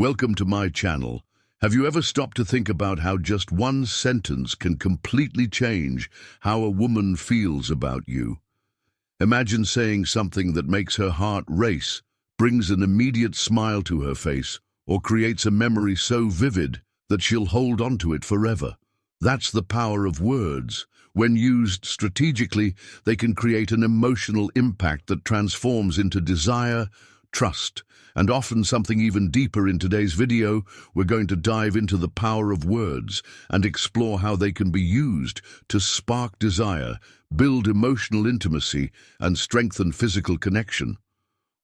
Welcome to my channel. Have you ever stopped to think about how just one sentence can completely change how a woman feels about you? Imagine saying something that makes her heart race, brings an immediate smile to her face, or creates a memory so vivid that she'll hold on to it forever. That's the power of words. When used strategically, they can create an emotional impact that transforms into desire, trust, and often something even deeper. In today's video, we're going to dive into the power of words and explore how they can be used to spark desire, build emotional intimacy, and strengthen physical connection.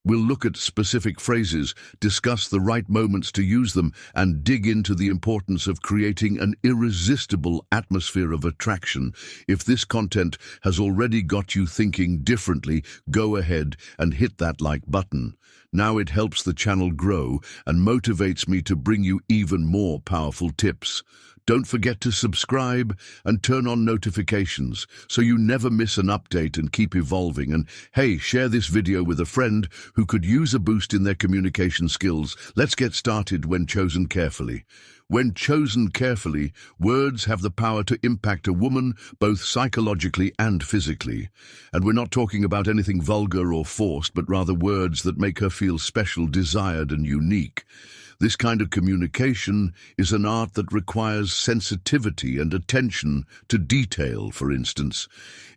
We'll look at specific phrases, discuss the right moments to use them, and dig into the importance of creating an irresistible atmosphere of attraction. If this content has already got you thinking differently, go ahead and hit that like button. Now it helps the channel grow and motivates me to bring you even more powerful tips. Don't forget to subscribe and turn on notifications so you never miss an update and keep evolving. And hey, share this video with a friend who could use a boost in their communication skills. Let's get started. When chosen carefully. When chosen carefully, words have the power to impact a woman both psychologically and physically. And we're not talking about anything vulgar or forced, but rather words that make her feel special, desired, and unique. This kind of communication is an art that requires sensitivity and attention to detail. For instance,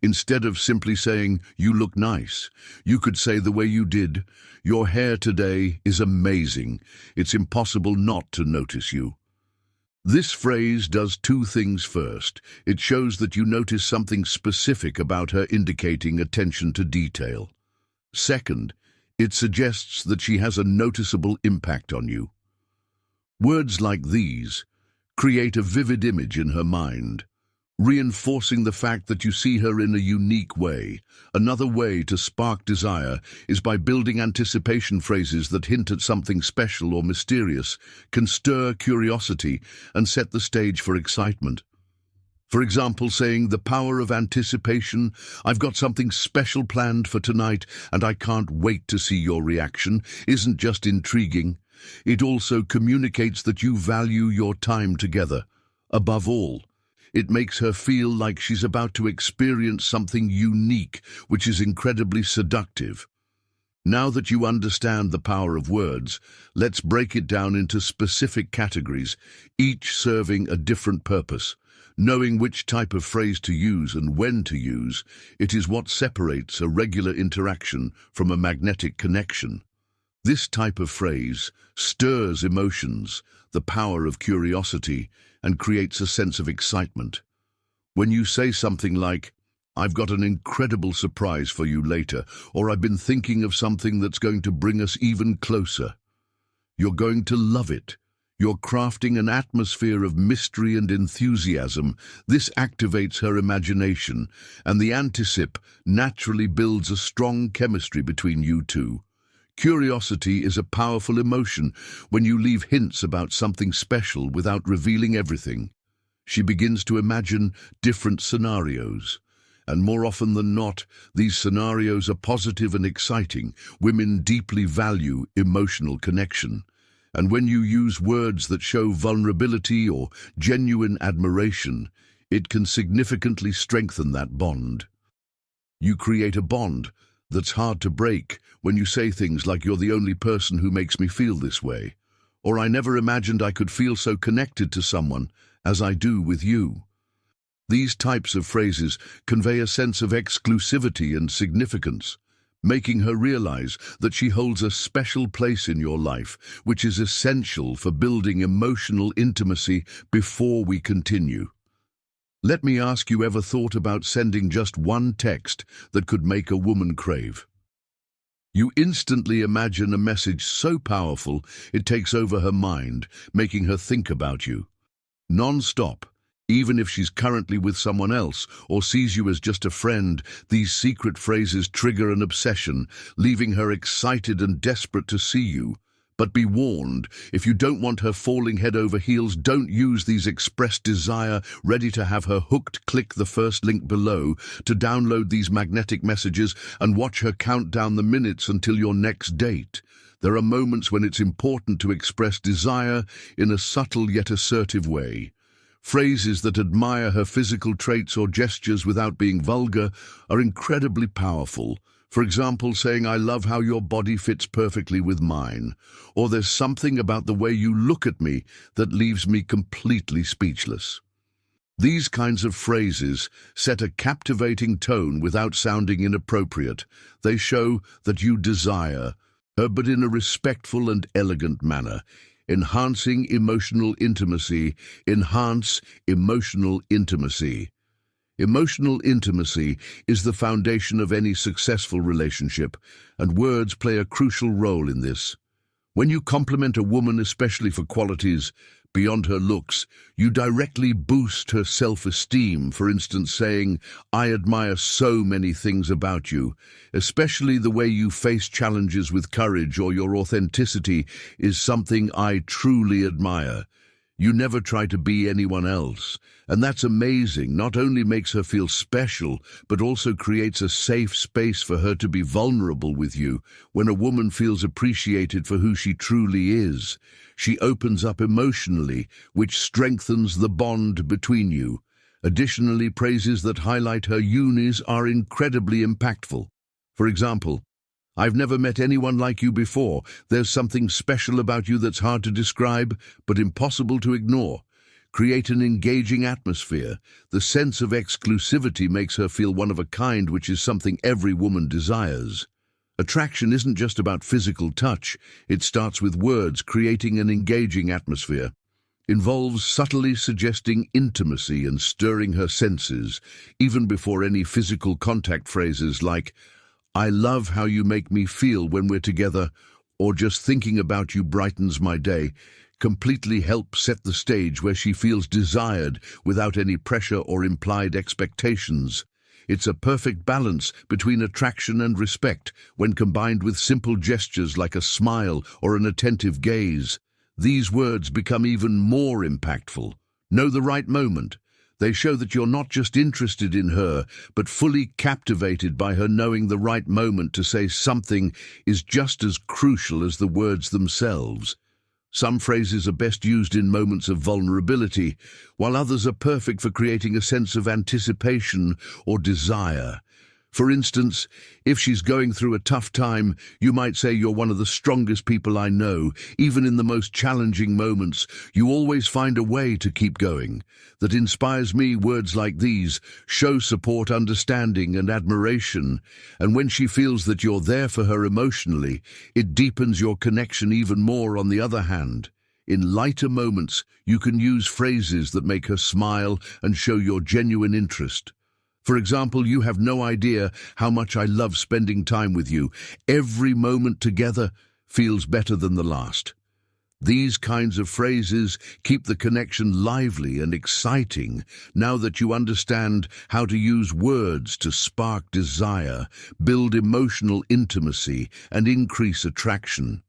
instead of simply saying, "You look nice," you could say the way you did, "Your hair today is amazing. It's impossible not to notice you." This phrase does two things. First, it shows that you notice something specific about her, indicating attention to detail. Second, it suggests that she has a noticeable impact on you. Words like these create a vivid image in her mind, reinforcing the fact that you see her in a unique way. Another way to spark desire is by building anticipation. Phrases that hint at something special or mysterious can stir curiosity and set the stage for excitement. For example, saying, "The power of anticipation. I've got something special planned for tonight and I can't wait to see your reaction," isn't just intriguing. It also communicates that you value your time together. Above all, it makes her feel like she's about to experience something unique, which is incredibly seductive. Now that you understand the power of words, let's break it down into specific categories, each serving a different purpose. Knowing which type of phrase to use and when to use, it is what separates a regular interaction from a magnetic connection. This type of phrase stirs emotions, the power of curiosity, and creates a sense of excitement. When you say something like, "I've got an incredible surprise for you later," or "I've been thinking of something that's going to bring us even closer," you're going to love it. You're crafting an atmosphere of mystery and enthusiasm. This activates her imagination, and the anticip naturally builds a strong chemistry between you two. Curiosity is a powerful emotion. When you leave hints about something special without revealing everything, she begins to imagine different scenarios. And more often than not, these scenarios are positive and exciting. Women deeply value emotional connection. And when you use words that show vulnerability or genuine admiration, it can significantly strengthen that bond. You create a bond that's hard to break when you say things like, "You're the only person who makes me feel this way," or "I never imagined I could feel so connected to someone as I do with you." These types of phrases convey a sense of exclusivity and significance, making her realize that she holds a special place in your life, which is essential for building emotional intimacy. Before we continue, let me ask you, ever thought about sending just one text that could make a woman crave? You instantly imagine a message so powerful it takes over her mind, making her think about you non-stop. Even if she's currently with someone else or sees you as just a friend, these secret phrases trigger an obsession, leaving her excited and desperate to see you. But be warned, if you don't want her falling head over heels, don't use these. Express desire, ready to have her hooked. Click the first link below to download these magnetic messages and watch her count down the minutes until your next date. There are moments when it's important to express desire in a subtle yet assertive way. Phrases that admire her physical traits or gestures without being vulgar are incredibly powerful. For example, saying, "I love how your body fits perfectly with mine," or "There's something about the way you look at me that leaves me completely speechless." These kinds of phrases set a captivating tone without sounding inappropriate. They show that you desire her, but in a respectful and elegant manner. Enhancing emotional intimacy. Enhance emotional intimacy. Emotional intimacy is the foundation of any successful relationship, and words play a crucial role in this. When you compliment a woman, especially for qualities beyond her looks, you directly boost her self-esteem. For instance, saying, "I admire so many things about you, especially the way you face challenges with courage, or your authenticity is something I truly admire. You never try to be anyone else." And that's amazing. Not only makes her feel special, but also creates a safe space for her to be vulnerable with you. When a woman feels appreciated for who she truly is, she opens up emotionally, which strengthens the bond between you. Additionally, praises that highlight her uniqueness are incredibly impactful. For example, "I've never met anyone like you before. There's something special about you that's hard to describe, but impossible to ignore." Create an engaging atmosphere. The sense of exclusivity makes her feel one of a kind, which is something every woman desires. Attraction isn't just about physical touch. It starts with words. Creating an engaging atmosphere involves subtly suggesting intimacy and stirring her senses, even before any physical contact. Phrases like, "I love how you make me feel when we're together," or "Just thinking about you brightens my day," completely help set the stage where she feels desired without any pressure or implied expectations. It's a perfect balance between attraction and respect. When combined with simple gestures like a smile or an attentive gaze, these words become even more impactful. Know the right moment. They show that you're not just interested in her, but fully captivated by her. Knowing the right moment to say something is just as crucial as the words themselves. Some phrases are best used in moments of vulnerability, while others are perfect for creating a sense of anticipation or desire. For instance, if she's going through a tough time, you might say, "You're one of the strongest people I know. Even in the most challenging moments, you always find a way to keep going. That inspires me." Words like these show support, understanding, and admiration. And when she feels that you're there for her emotionally, it deepens your connection even more. On the other hand, in lighter moments, you can use phrases that make her smile and show your genuine interest. For example, "You have no idea how much I love spending time with you. Every moment together feels better than the last." These kinds of phrases keep the connection lively and exciting. Now that you understand how to use words to spark desire, build emotional intimacy, and increase attraction,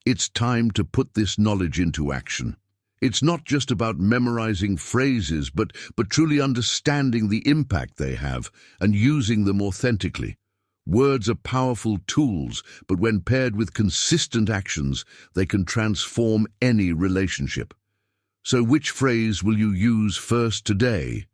it's time to put this knowledge into action. It's not just about memorizing phrases, but truly understanding the impact they have and using them authentically. Words are powerful tools, but when paired with consistent actions, they can transform any relationship. So which phrase will you use first today?